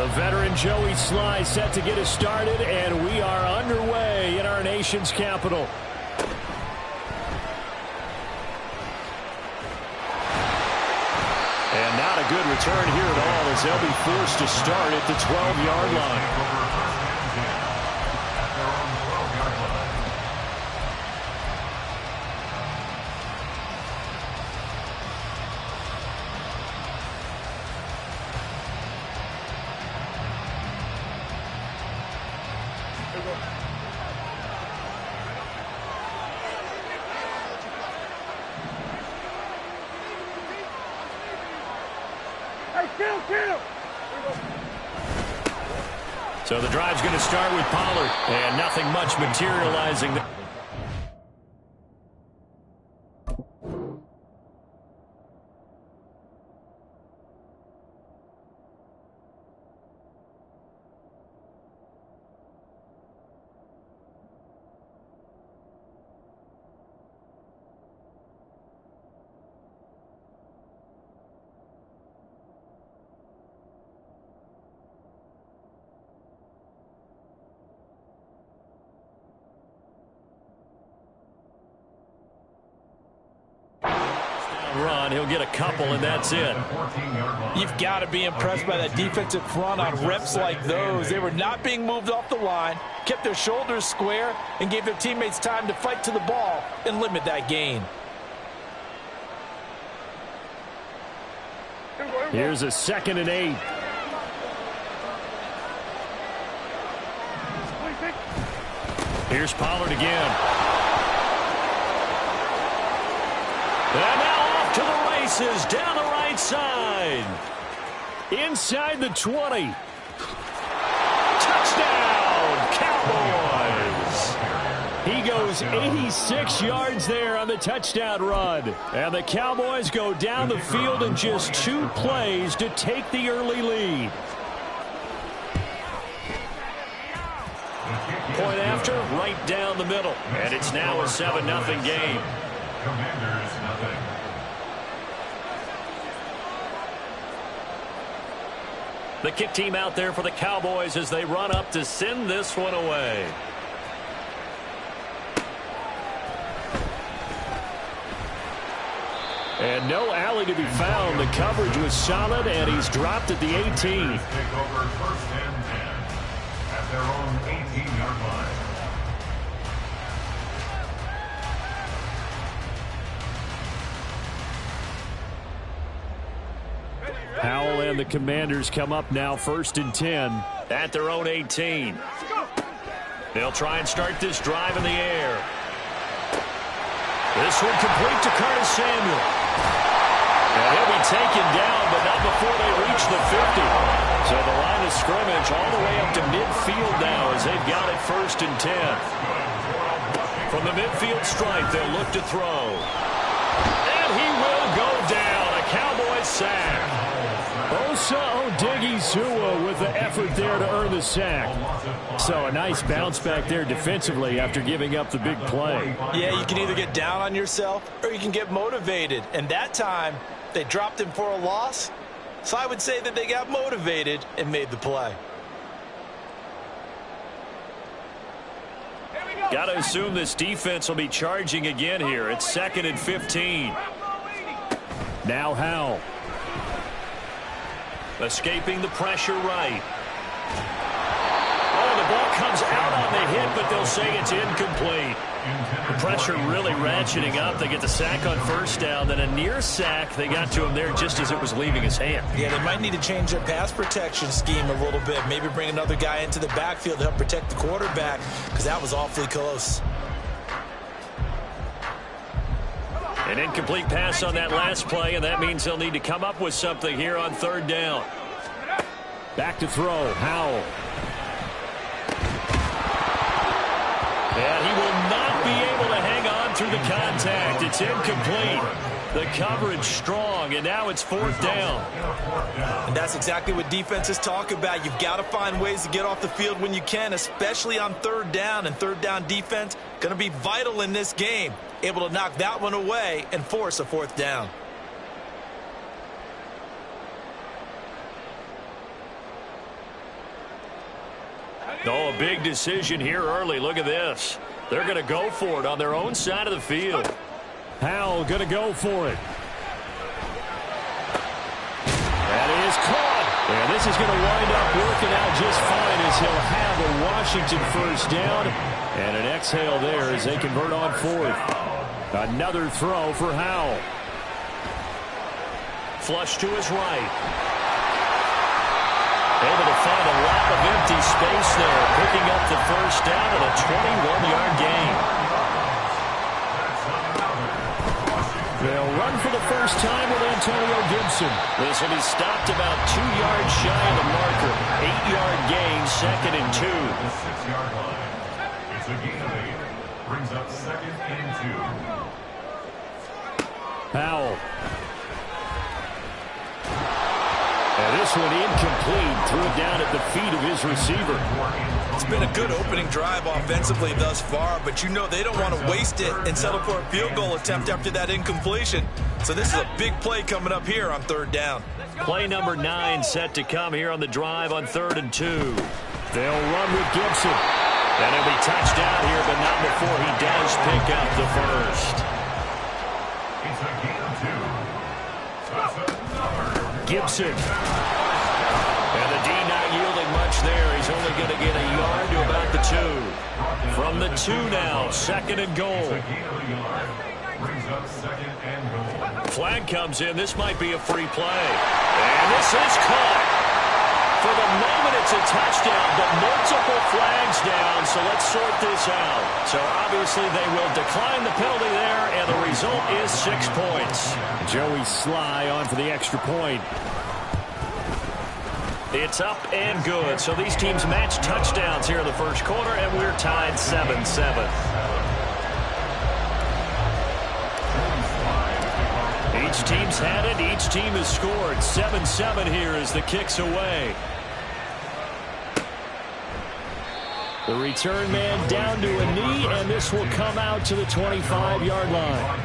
The veteran Joey Sly set to get us started, and we are underway in our nation's capital. And not a good return here at all, as they'll be forced to start at the 12-yard line. So the drive's going to start with Pollard, and nothing much materializing there. Run, he'll get a couple, and that's it. You've got to be impressed by that defensive front on reps like those. They were not being moved off the line, kept their shoulders square, and gave their teammates time to fight to the ball and limit that gain. Here's a 2nd and 8. Here's Pollard again. And now off to the races down the right side. Inside the 20. Touchdown, Cowboys. He goes 86 yards there on the touchdown run. And the Cowboys go down the field in just 2 plays to take the early lead. Point after, right down the middle. And it's now a 7-0 game. Commanders, nothing. The kick team out there for the Cowboys as they run up to send this one away. And no alley to be found. The coverage was solid, and he's dropped at the 18. Take over 1st and 10 at their own 18-yard line. Howell and the Commanders come up now 1st and 10 at their own 18. They'll try and start this drive in the air. This one complete to Curtis Samuel. And he'll be taken down, but not before they reach the 50. So the line of scrimmage all the way up to midfield now as they've got it 1st and 10. From the midfield stripe, they'll look to throw. And he will go down. A Cowboys sack. Osa Odighizuwa with the effort there to earn the sack. So a nice bounce back there defensively after giving up the big play. Yeah, you can either get down on yourself or you can get motivated. And that time, they dropped him for a loss. So I would say that they got motivated and made the play. Got to assume this defense will be charging again here. It's 2nd and 15. Now Howell. Escaping the pressure right. Oh, the ball comes out on the hit, but they'll say it's incomplete. The pressure really ratcheting up. They get the sack on 1st down, then a near sack. They got to him there just as it was leaving his hand. Yeah, they might need to change their pass protection scheme a little bit. Maybe bring another guy into the backfield to help protect the quarterback, because that was awfully close. An incomplete pass on that last play, and that means they'll need to come up with something here on 3rd down. Back to throw, Howell. And he will not be able to hang on through the contact. It's incomplete. The coverage strong, and now it's 4th down. And that's exactly what defenses talk about. You've got to find ways to get off the field when you can, especially on 3rd down. And 3rd down defense going to be vital in this game. Able to knock that one away and force a 4th down. Oh, a big decision here early. Look at this. They're going to go for it on their own side of the field. Howell going to go for it. That is caught. And this is going to wind up working out just fine as he'll have a Washington first down. And an exhale there as they convert on fourth. Another throw for Howell. Flush to his right. Able to find a lot of empty space there, picking up the first down and a 21-yard gain. They'll run for the first time with Antonio Gibson. This will be stopped about 2 yards shy of the marker. 8-yard gain, 2nd and 2. The 6-yard line. It's a gain of 8. Brings up 2nd and 2. Howell. And this one incomplete. Threw it down at the feet of his receiver. It's been a good opening drive offensively thus far, but you know they don't want to waste it and settle for a field goal attempt after that incompletion. So this is a big play coming up here on 3rd down. Play number 9 set to come here on the drive on 3rd and 2. They'll run with Gibson. And he'll be touched down here, but not before he does pick up the first. It's a gain of 2. That's another. Gibson. And the D not yielding much there. He's only going to get a yard to about the 2. From the 2 now, 2nd and goal. It's a gain of a yard. Brings up 2nd and goal. Flag comes in. This might be a free play. And this is caught. For the moment, it's a touchdown, but multiple flags down, so let's sort this out. So obviously they will decline the penalty there, and the result is 6 points. Joey Sly on for the extra point. It's up and good. So these teams match touchdowns here in the first quarter, and we're tied 7-7. Each team's had it. Each team has scored. 7-7 here as the kick's away. The return man down to a knee, and this will come out to the 25-yard line.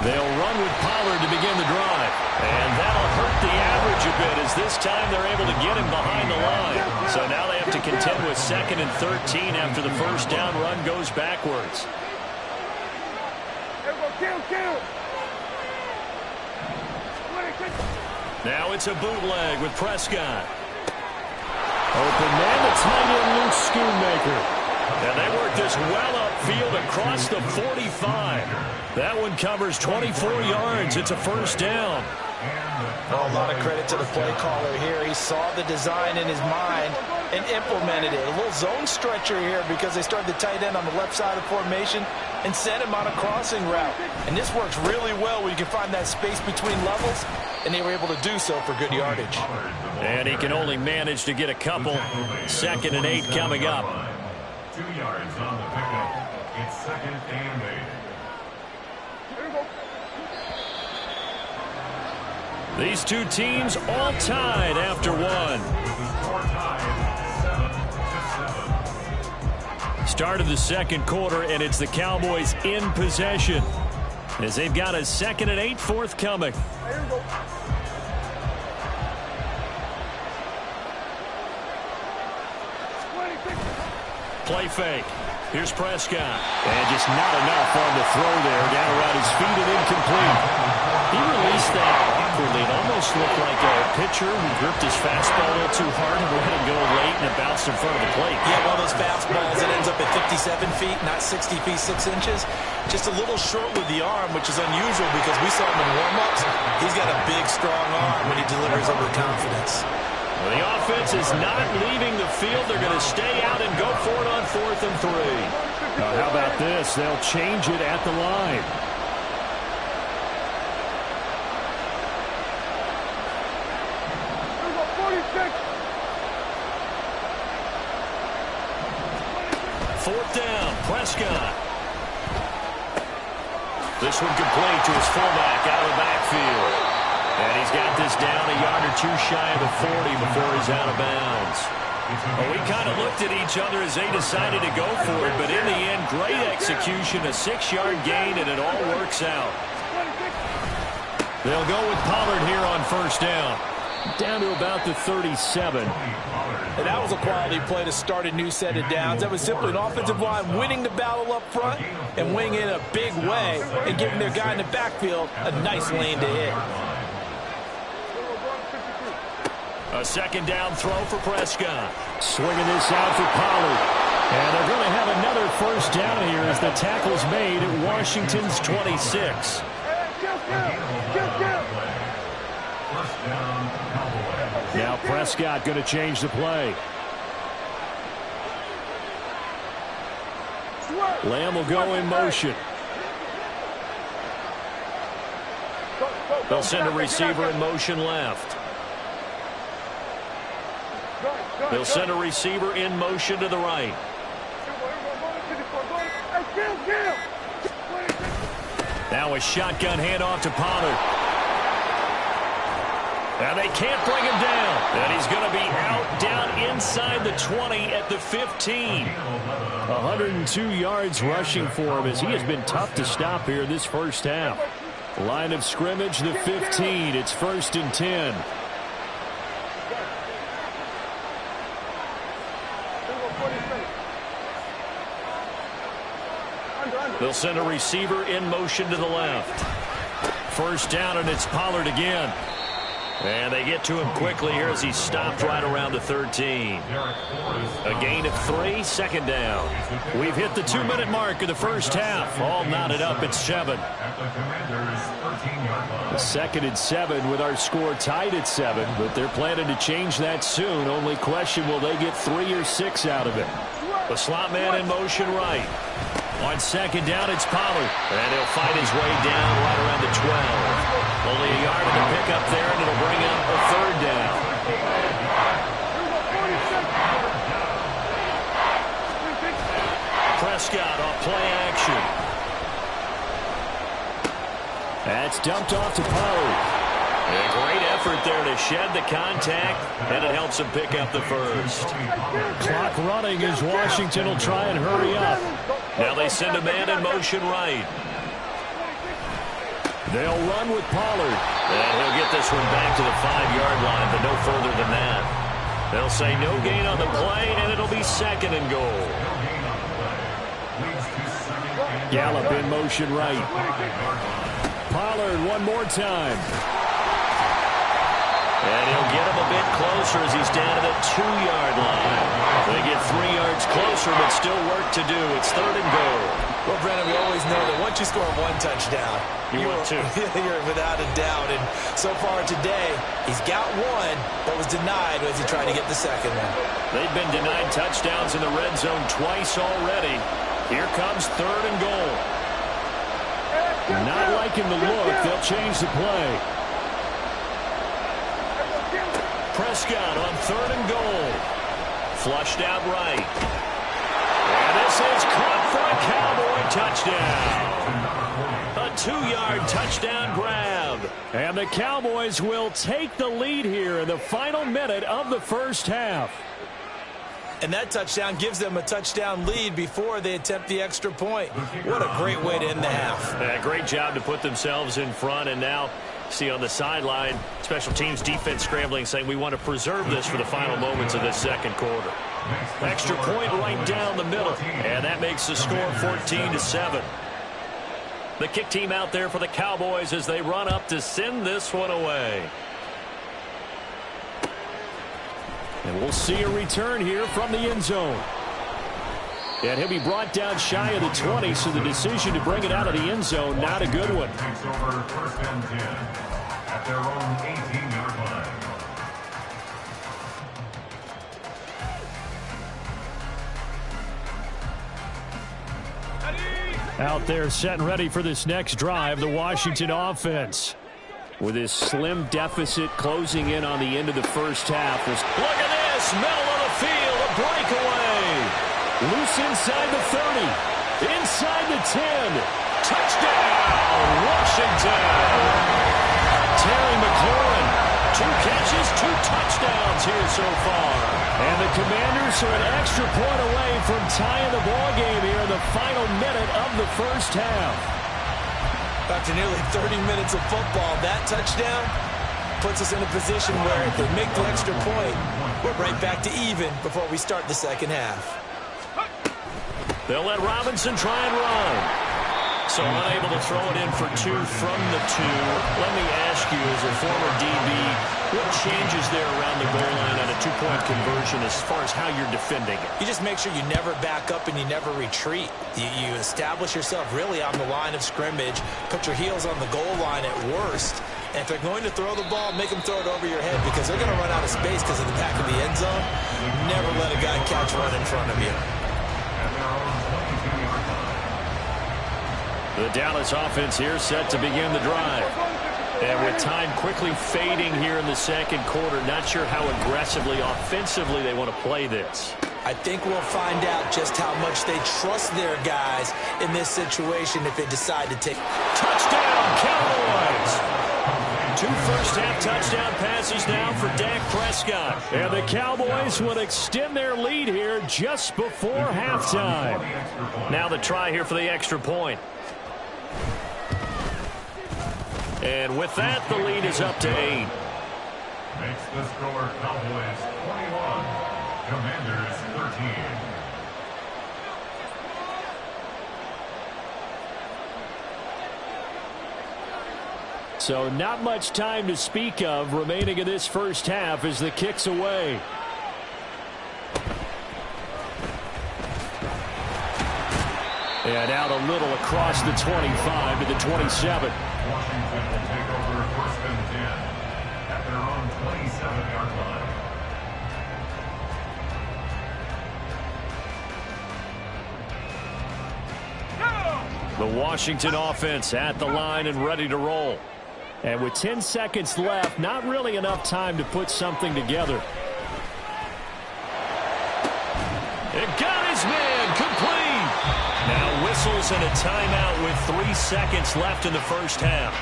They'll run with Pollard to begin the drive. And that'll hurt the average a bit as this time they're able to get him behind the line. So now they have to contend with 2nd and 13 after the first down run goes backwards. Now it's a bootleg with Prescott. Open man, the tight end Luke Schoonmaker. And they work this well upfield across the 45. That one covers 24 yards. It's a first down. Well, a lot of credit to the play caller here. He saw the design in his mind and implemented it. A little zone stretcher here because they started the tight end on the left side of the formation and sent him on a crossing route. And this works really well when you can find that space between levels, and they were able to do so for good yardage. And he can only manage to get a couple. 2nd and 8 coming up. 2 yards on the pickup. It's 2nd and 8. These two teams all tied after one. Start of the second quarter, and it's the Cowboys in possession as they've got a 2nd and 8 forthcoming. Play fake. Here's Prescott. And just not enough on the throw there. Down around his feet and incomplete. He released that awkwardly. It almost looked like a pitcher who gripped his fastball a little too hard and let it go late, and it bounced in front of the plate. Yeah, one of those fastballs that ends up at 57 feet, not 60 feet, 6 inches. Just a little short with the arm, which is unusual because we saw him in warm-ups. He's got a big, strong arm when he delivers under confidence. Well, the offense is not leaving the field. They're going to stay out and go for it on 4th and 3. How about this? They'll change it at the line. Fourth down, Prescott. This one complete to his fullback out of the backfield. And he's got this down a yard or two shy of the 40 before he's out of bounds. Well, we kind of looked at each other as they decided to go for it, but in the end, great execution, a 6-yard gain, and it all works out. They'll go with Pollard here on first down. Down to about the 37. And that was a quality play to start a new set of downs. That was simply an offensive line winning the battle up front and winning it in a big way and giving their guy in the backfield a nice lane to hit. A second down throw for Prescott. Swinging this out for Pollard. And they're going to have another first down here as the tackle's made at Washington's 26. Now Prescott going to change the play. Lamb will go in motion. They'll send a receiver in motion left. They'll send a receiver in motion to the right. Now a shotgun handoff to Pollard. And they can't bring him down. And he's going to be out down inside the 20 at the 15. 102 yards rushing for him as he has been tough to stop here this first half. Line of scrimmage, the 15. It's 1st and 10. They'll send a receiver in motion to the left. First down, and it's Pollard again. And they get to him quickly here as he's stopped right around the 13. A gain of 3, second down. We've hit the 2-minute mark of the first half. All knotted up at 7. The 2nd and 7 with our score tied at 7, but they're planning to change that soon. Only question, will they get 3 or 6 out of it? The slot man in motion right. On second down, it's Pollard. And he'll fight his way down right around the 12. Only a yard in the pickup there, and it'll bring up a third down. Prescott off play action. That's dumped off to Pollard. A great effort there to shed the contact, and it helps him pick up the first. Clock running as Washington will try and hurry up. Now they send a man in motion right. They'll run with Pollard. And he'll get this one back to the 5-yard line, but no further than that. They'll say no gain on the play, and it'll be 2nd and goal. Gallup in motion right. Pollard one more time. And he'll get him a bit closer as he's down to the 2-yard line. They get 3 yards closer, but still work to do. It's 3rd and goal. Well, Brennan, we always know that once you score 1 touchdown, You want 2. You're without a doubt. And so far today, he's got 1, but was denied as he tried to get the 2nd one. They've been denied touchdowns in the red zone twice already. Here comes 3rd and goal. Not liking the look. They'll change the play. Prescott on 3rd and goal. Flushed out right. And this is caught for a Cowboy touchdown. A 2-yard touchdown grab. And the Cowboys will take the lead here in the final minute of the first half. And that touchdown gives them a touchdown lead before they attempt the extra point. What a great way to end the half. Yeah, great job to put themselves in front, and now see on the sideline, special teams defense scrambling, saying we want to preserve this for the final moments of this second quarter. Extra point right down the middle, and that makes the score 14-7. The kick team out there for the Cowboys as they run up to send this one away. And we'll see a return here from the end zone. And he'll be brought down shy of the 20, so the decision to bring it out of the end zone, not a good one. Takes over 1st and 10 at their own 18-yard line. Out there set and ready for this next drive, the Washington offense. With his slim deficit closing in on the end of the first half. Look at this, middle of the field, a breakaway. Loose inside the 30, inside the 10. Touchdown, Washington. Terry McLaurin. 2 catches, 2 touchdowns here so far. And the Commanders are an extra point away from tying the ball game here in the final minute of the first half. After nearly 30 minutes of football, that touchdown puts us in a position where if they make the extra point, we're right back to even before we start the second half. They'll let Robinson try and run. So unable to throw it in for 2 from the 2. Let me ask you, as a former DB, what changes there around the goal line on a 2-point conversion as far as how you're defending it? You just make sure you never back up and you never retreat. You establish yourself really on the line of scrimmage, put your heels on the goal line at worst. And if they're going to throw the ball, make them throw it over your head because they're going to run out of space because of the back of the end zone. Never let a guy catch one in front of you. The Dallas offense here set to begin the drive. And with time quickly fading here in the second quarter, not sure how aggressively, offensively they want to play this. I think we'll find out just how much they trust their guys in this situation if they decide to take. Touchdown, Cowboys! 2 first-half touchdown passes now for Dak Prescott. And the Cowboys will extend their lead here just before halftime. Now the try here for the extra point. And with that, the lead is up to 8. Makes the score Cowboys 21, Commanders 13. So not much time to speak of remaining in this first half as the kick's away. And out a little across the 25 to the 27. Washington will take over 1st and 10 at their own 27-yard line. The Washington offense at the line and ready to roll. And with 10 seconds left, not really enough time to put something together. It got his man complete. Now whistles and a timeout with 3 seconds left in the first half.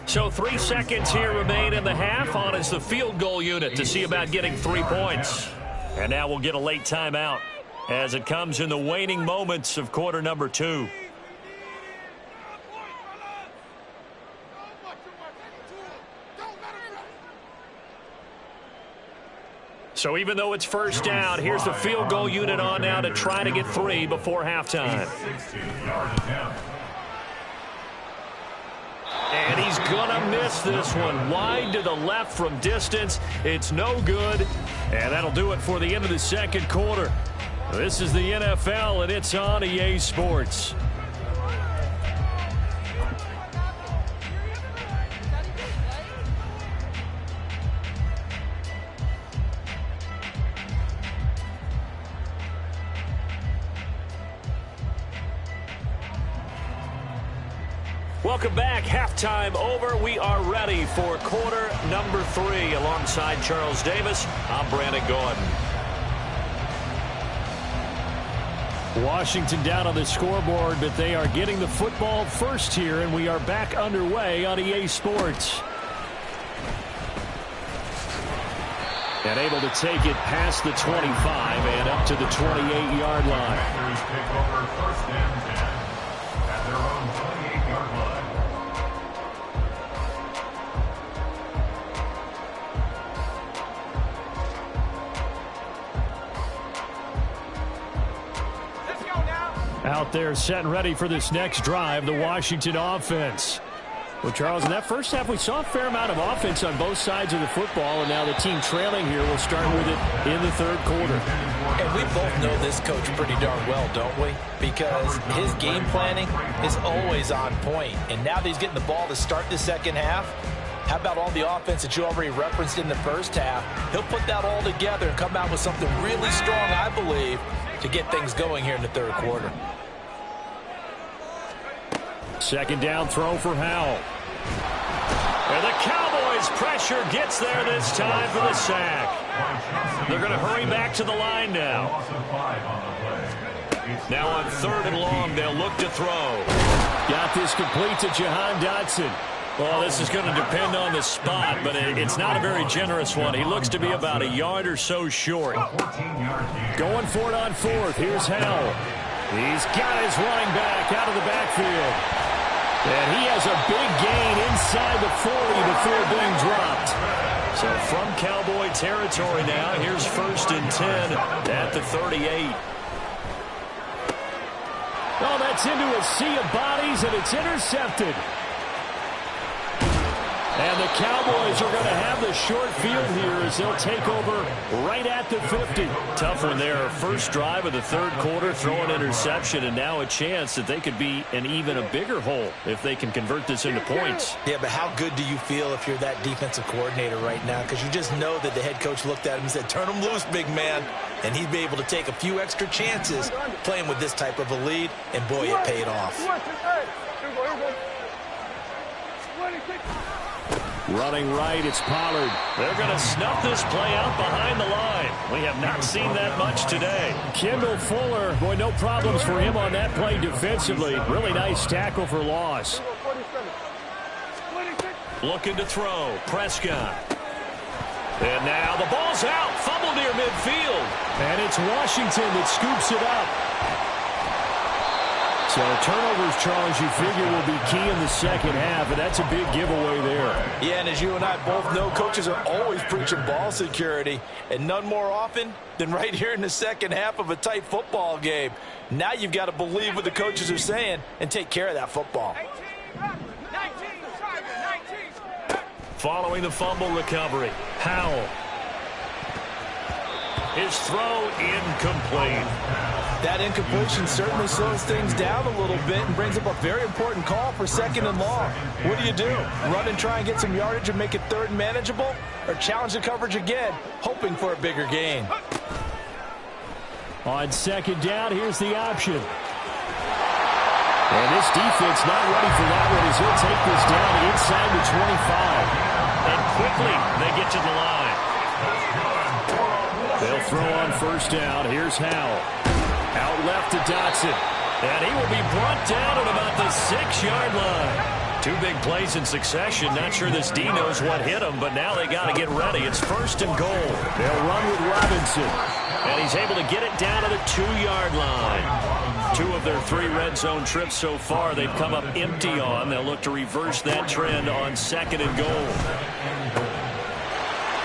So 3 seconds here remain in the half. On is the field goal unit to see about getting 3 points. And now we'll get a late timeout as it comes in the waning moments of quarter number 2. So even though it's first down, here's the field goal unit on now to try to get 3 before halftime. 16-yard attempt. And he's going to miss this one. Wide to the left from distance. It's no good. And that'll do it for the end of the second quarter. This is the NFL, and it's on EA Sports. Welcome back. Halftime over. We are ready for quarter number 3. Alongside Charles Davis, I'm Brandon Gordon. Washington down on the scoreboard, but they are getting the football first here, and we are back underway on EA Sports. And able to take it past the 25 and up to the 28-yard line. Commanders take over 1st and 10 at their own 28-yard line. Out there set and ready for this next drive, the Washington offense. Well, Charles, in that first half, we saw a fair amount of offense on both sides of the football, and now the team trailing here will start with it in the third quarter. And we both know this coach pretty darn well, don't we? Because his game planning is always on point. And now that he's getting the ball to start the second half, how about all the offense that you already referenced in the first half? He'll put that all together and come out with something really strong, I believe, to get things going here in the third quarter. Second down throw for Howell. And the Cowboys' pressure gets there this time for the sack. They're going to hurry back to the line now. Now on 3rd and long, they'll look to throw. Got this complete to Jahan Dotson. Well, this is going to depend on the spot, but it's not a very generous one. He looks to be about a yard or so short. Going for it on 4th. Here's Howell. He's got his running back out of the backfield. And he has a big gain inside the 40 before being dropped. So from Cowboy territory now, here's 1st and 10 at the 38. Oh, that's into a sea of bodies, and it's intercepted. And the Cowboys are going to have the short field here as they'll take over right at the 50. Tough one there. First drive of the 3rd quarter, throw an interception, and now a chance that they could be in even a bigger hole if they can convert this into points. Yeah, but how good do you feel if you're that defensive coordinator right now? Because you just know that the head coach looked at him and said, turn him loose, big man. And he'd be able to take a few extra chances playing with this type of a lead, and boy, it paid off. Running right, it's Pollard. They're going to snuff this play out behind the line. We have not seen that much today. Kendall Fuller, boy, no problems for him on that play defensively. Really nice tackle for loss. Looking to throw. Prescott. And now the ball's out. Fumble near midfield. And it's Washington that scoops it up. So turnovers, Charles, you figure will be key in the second half, and that's a big giveaway there. Yeah, and as you and I both know, coaches are always preaching ball security, and none more often than right here in the second half of a tight football game. Now you've got to believe what the coaches are saying and take care of that football. Following the fumble recovery, Howell. His throw incomplete. That incompletion certainly slows things down a little bit and brings up a very important call for 2nd and long. What do? Run and try and get some yardage and make it 3rd and manageable? Or challenge the coverage again, hoping for a bigger gain? On 2nd down, here's the option. And this defense not ready for that one as he'll take this down inside the 25. And quickly they get to the line. They'll throw on 1st down. Here's Howell. Out left to Dotson. And he will be brought down at about the 6-yard line. 2 big plays in succession. Not sure this D knows what hit him, but now they got to get ready. It's 1st and goal. They'll run with Robinson. And he's able to get it down to the 2-yard line. 2 of their 3 red zone trips so far they've come up empty on. They'll look to reverse that trend on 2nd and goal.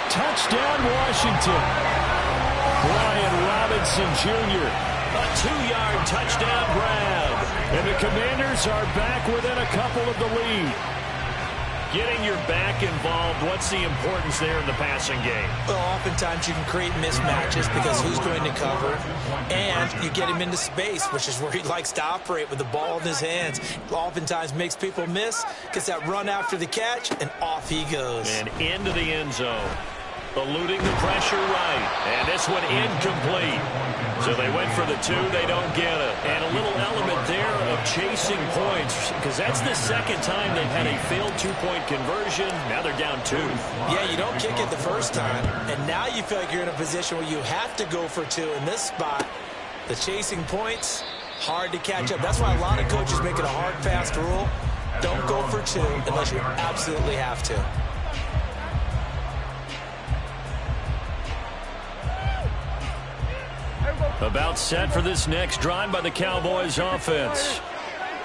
Touchdown, Washington. Brian Robinson Jr. A 2-yard touchdown grab. And the Commanders are back within a couple of the lead. Getting your back involved, what's the importance there in the passing game? Well, oftentimes you can create mismatches because who's going to cover, and you get him into space, which is where he likes to operate with the ball in his hands. Oftentimes makes people miss, gets that run after the catch, and off he goes. And into the end zone. Eluding the pressure right. And this one incomplete. So they went for the 2. They don't get it. And a little element there of chasing points, because that's the 2nd time they've had a failed 2-point conversion. Now they're down 2. Yeah, you don't kick it the first time. And now you feel like you're in a position where you have to go for 2 in this spot. The chasing points, hard to catch up. That's why a lot of coaches make it a hard, fast rule. Don't go for 2 unless you absolutely have to. About set for this next drive by the Cowboys offense.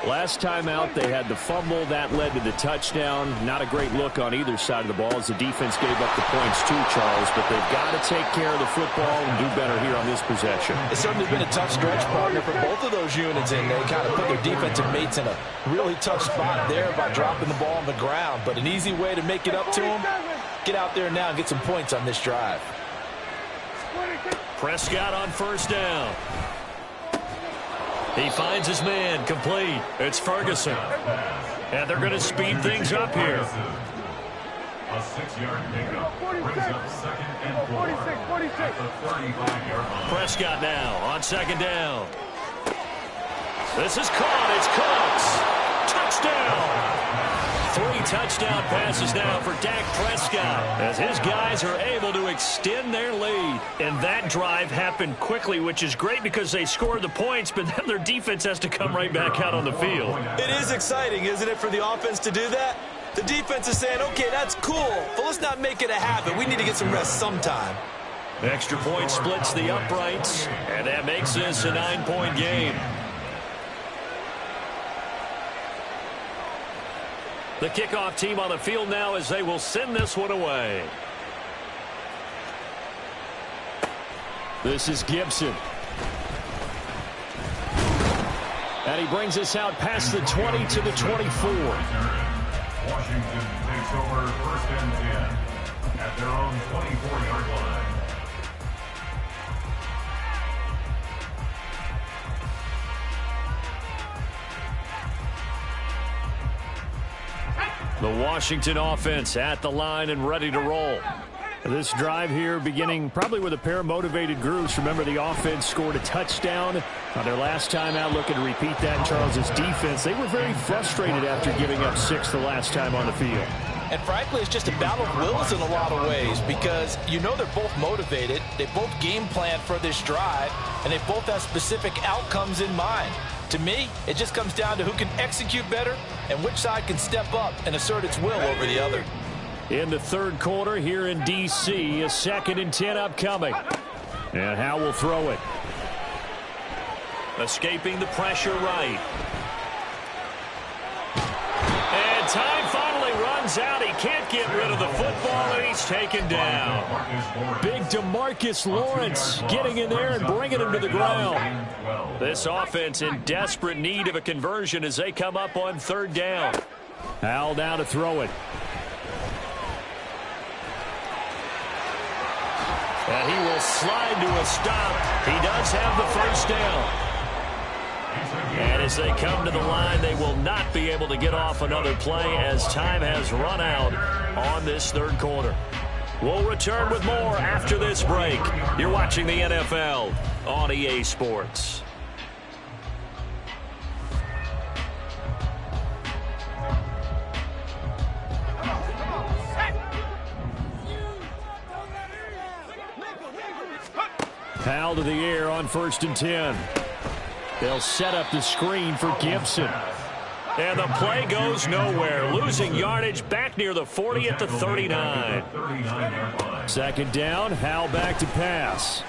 Last time out, they had the fumble. That led to the touchdown. Not a great look on either side of the ball as the defense gave up the points too, Charles. But they've got to take care of the football and do better here on this possession. It's certainly been a tough stretch, partner, for both of those units, and they kind of put their defensive mates in a really tough spot there by dropping the ball on the ground. But an easy way to make it up to them, get out there now and get some points on this drive. Prescott on 1st down. He finds his man, complete. It's Ferguson. And they're going to speed things up here. A 6-yard pickup brings up 2nd and 4 at the 35-yard line. Prescott now on 2nd down. This is caught. It's Cooks. Touchdown! 3 touchdown passes now for Dak Prescott as his guys are able to extend their lead. And that drive happened quickly, which is great because they scored the points, but then their defense has to come right back out on the field. It is exciting, isn't it, for the offense to do that? The defense is saying, okay, that's cool, but let's not make it a habit. We need to get some rest sometime. Extra point splits the uprights, and that makes this a 9-point game. The kickoff team on the field now as they will send this one away. This is Gibson. And he brings us out past the 20 to the 24. Washington takes over 1st and 10 at their own 24-yard line. The Washington offense at the line and ready to roll. This drive here beginning probably with a pair of motivated groups. Remember, the offense scored a touchdown on their last time out, looking to repeat that in Charles's defense. They were very frustrated after giving up 6 the last time on the field. And frankly, it's just a battle of wills in a lot of ways because you know they're both motivated. They both game plan for this drive, and they both have specific outcomes in mind. To me, it just comes down to who can execute better and which side can step up and assert its will over the other. In the third quarter here in D.C., a 2nd and 10 upcoming. And Howe will throw it. Escaping the pressure right. And time finally runs out. He can't get rid of the football, and he's taken down. Big DeMarcus Lawrence getting in there and bringing him to the ground. This offense in desperate need of a conversion as they come up on 3rd down. Howe now to throw it. And he will slide to a stop. He does have the 1st down. And as they come to the line, they will not be able to get off another play as time has run out on this 3rd quarter. We'll return with more after this break. You're watching the NFL on EA Sports. Powell to the air on 1st and 10. They'll set up the screen for Gibson. And the play goes nowhere. Losing yardage back near the 40 at the 39. 2nd down, Howell back to pass.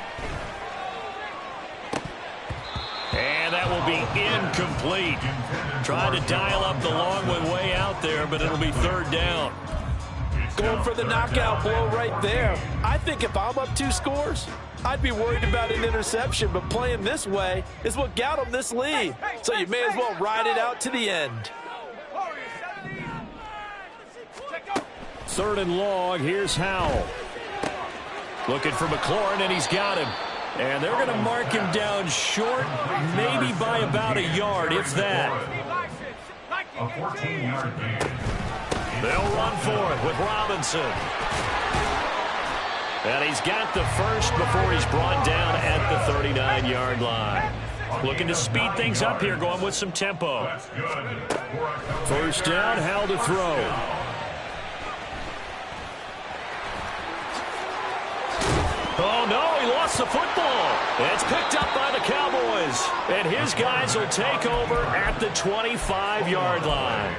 And that will be incomplete. Trying to dial up the long one way out there, but it'll be 3rd down. Going for the knockout blow right there. I think if I'm up 2 scores, I'd be worried about an interception, but playing this way is what got them this lead. So you may as well ride it out to the end. 3rd and long, here's Howell. Looking for McLaurin, and he's got him. And they're going to mark him down short, maybe by about a yard, if that. A 14-yard gain. They'll run for it with Robinson. And he's got the 1st before he's brought down at the 39-yard line. Looking to speed things up here, going with some tempo. 1st down, Howell to throw. Oh, no, he lost the football. It's picked up by the Cowboys. And his guys will take over at the 25-yard line.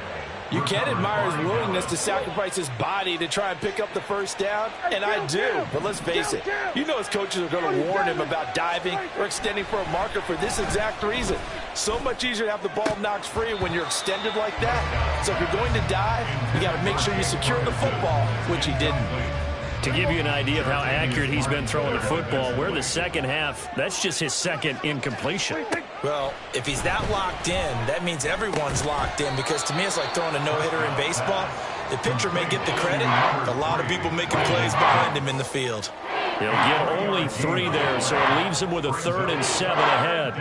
You can admire his willingness to sacrifice his body to try and pick up the 1st down, and I do. But let's face it, you know his coaches are going to warn him about diving or extending for a marker for this exact reason. So much easier to have the ball knocked free when you're extended like that. So if you're going to dive, you got to make sure you secure the football, which he didn't. To give you an idea of how accurate he's been throwing the football, we're the 2nd half. That's just his 2nd incompletion. Well, if he's that locked in, that means everyone's locked in, because to me it's like throwing a no-hitter in baseball. The pitcher may get the credit, a lot of people making plays behind him in the field. He'll get only 3 there, so it leaves him with a 3rd and 7 ahead.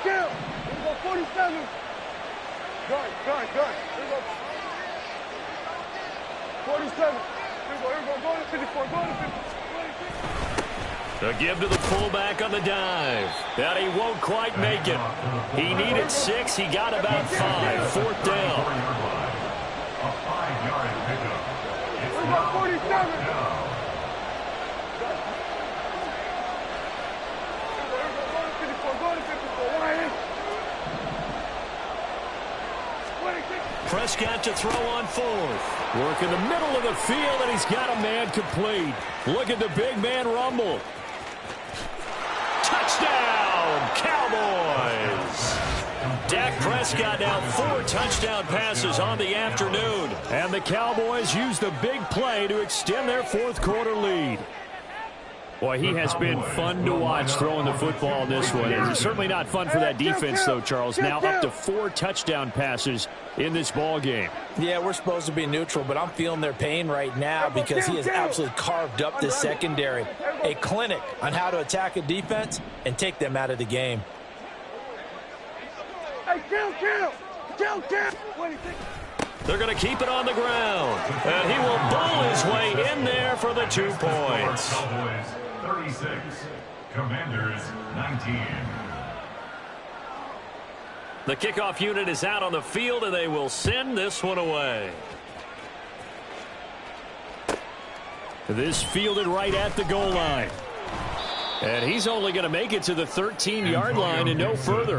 Kill. Here we go, 47. Gun. Here we go. 47. Here we go. Go to 54. A give to the fullback on the dive. And he won't quite make it. He needed 6. He got about 5. Fourth down. A 5-yard pickup. It's We're now about 47. down. Go to 54. Why? Prescott to throw on 4th. Work in the middle of the field, and he's got a man complete. Look at the big man rumble. Touchdown, Cowboys! Dak Prescott now 4 touchdown passes on the afternoon. And the Cowboys use the big play to extend their fourth quarter lead. Boy, he has been fun to watch throwing the football in this one. It's certainly not fun for that defense, though, Charles. Now up to 4 touchdown passes in this ball game. Yeah, we're supposed to be neutral, but I'm feeling their pain right now because he has absolutely carved up this secondary. A clinic on how to attack a defense and take them out of the game. Hey, kill. They're going to keep it on the ground. And he will bowl his way in there for the 2 points. Cowboys 36, Commanders 19. The kickoff unit is out on the field, and they will send this one away. This fielded right at the goal line. And he's only going to make it to the 13-yard line and no further.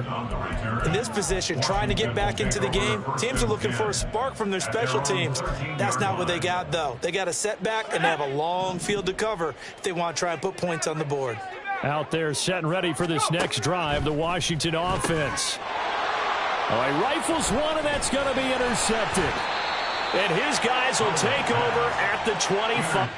In this position, trying to get back into the game, teams are looking for a spark from their special teams. That's not what they got, though. They got a setback, and they have a long field to cover if they want to try and put points on the board. Out there set and ready for this next drive, the Washington offense. Oh, he rifles one, and that's going to be intercepted. And his guys will take over at the 25.